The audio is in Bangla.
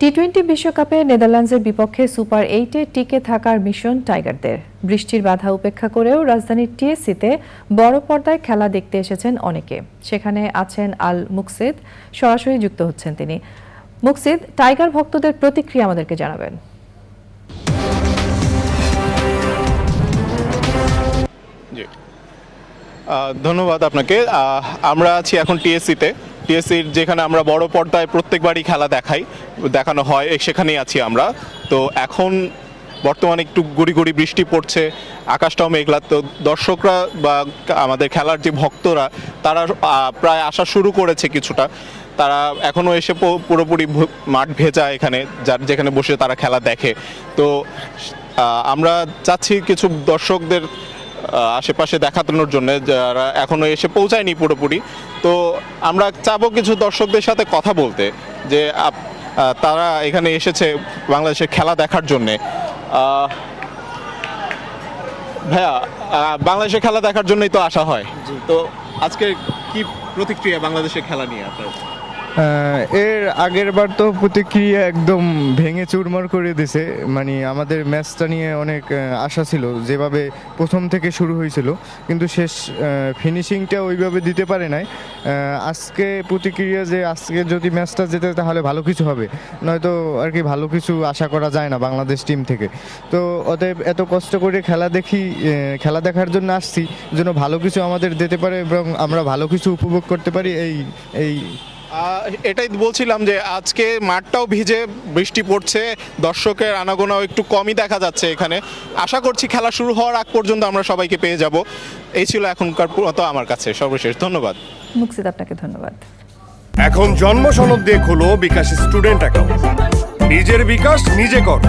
টি-20 বিশ্বকাপে নেদারল্যান্ডসের বিপক্ষে সুপার 8-এ টিকে থাকার মিশন টাইগারদের। বৃষ্টির বাধা উপেক্ষা করেও রাজধানীর টিএসসিতে বড় পর্দায় খেলা দেখতে এসেছেন অনেকে। সেখানে আছেন আল মুকসিদ, সরাসরি যুক্ত হচ্ছেন তিনি। মুকসিদ, টাইগার ভক্তদের প্রতিক্রিয়া আমাদেরকে জানাবেন। ধন্যবাদ আপনাকে। আমরা আছি এখন টিএসসির যেখানে আমরা বড় পর্দায় প্রত্যেকবারই খেলা দেখানো হয়, সেখানেই আছি আমরা। তো এখন বর্তমানে একটু গুড়ি গুড়ি বৃষ্টি পড়ছে, আকাশটাও মেঘলা। তো দর্শকরা বা আমাদের খেলার যে ভক্তরা তারা প্রায় আসা শুরু করেছে কিছুটা। তারা এখনও এসে পুরোপুরি মাঠ ভেজা এখানে, যেখানে বসে তারা খেলা দেখে। তো আমরা চাচ্ছি কিছু দর্শকদের আশেপাশে দেখানোর জন্য, যারা এখনো এসে পৌঁছায়নি পুরোপুরি। তো আমরা চাবো কিছু দর্শকদের সাথে কথা বলতে, যে তারা এখানে এসেছে বাংলাদেশের খেলা দেখার জন্যে। ভাইয়া, বাংলাদেশের খেলা দেখার জন্যই তো আসা হয়, তো আজকে কি প্রতিক্রিয়া বাংলাদেশের খেলা নিয়ে আপনার? এর আগের বার তো প্রতিক্রিয়া একদম ভেঙে চুরমার করে দিছে। মানে আমাদের ম্যাচটা নিয়ে অনেক আশা ছিল, যেভাবে প্রথম থেকে শুরু হয়েছিল, কিন্তু শেষ ফিনিশিংটা ওইভাবে দিতে পারে নাই। আজকে প্রতিক্রিয়া যে আজকে যদি ম্যাচটা জেতে তাহলে ভালো কিছু হবে, নয়তো আর কি ভালো কিছু আশা করা যায় না বাংলাদেশ টিম থেকে। তো অতএব এত কষ্ট করে খেলা দেখার জন্য আসছি, যেন ভালো কিছু আমাদের দিতে পারে এবং আমরা ভালো কিছু উপভোগ করতে পারি। এই এটাই বলছিলাম যে আজকে মাঠটাও ভিজে, বৃষ্টি পড়ছে, দর্শকের আনাগোনাও একটু কমই দেখা যাচ্ছে এখানে। আশা করছি খেলা শুরু হওয়ার আগ পর্যন্ত আমরা সবাইকে পেয়ে যাব। এই ছিল এখনকার মতো আমার কাছে সর্বশেষ। ধন্যবাদ মুকসিদ, আপনাকে ধন্যবাদ। এখন জন্ম সনদ দিয়ে খোলো বিকাশ স্টুডেন্ট অ্যাকাউন্ট। নিজের বিকাশ নিজে কর।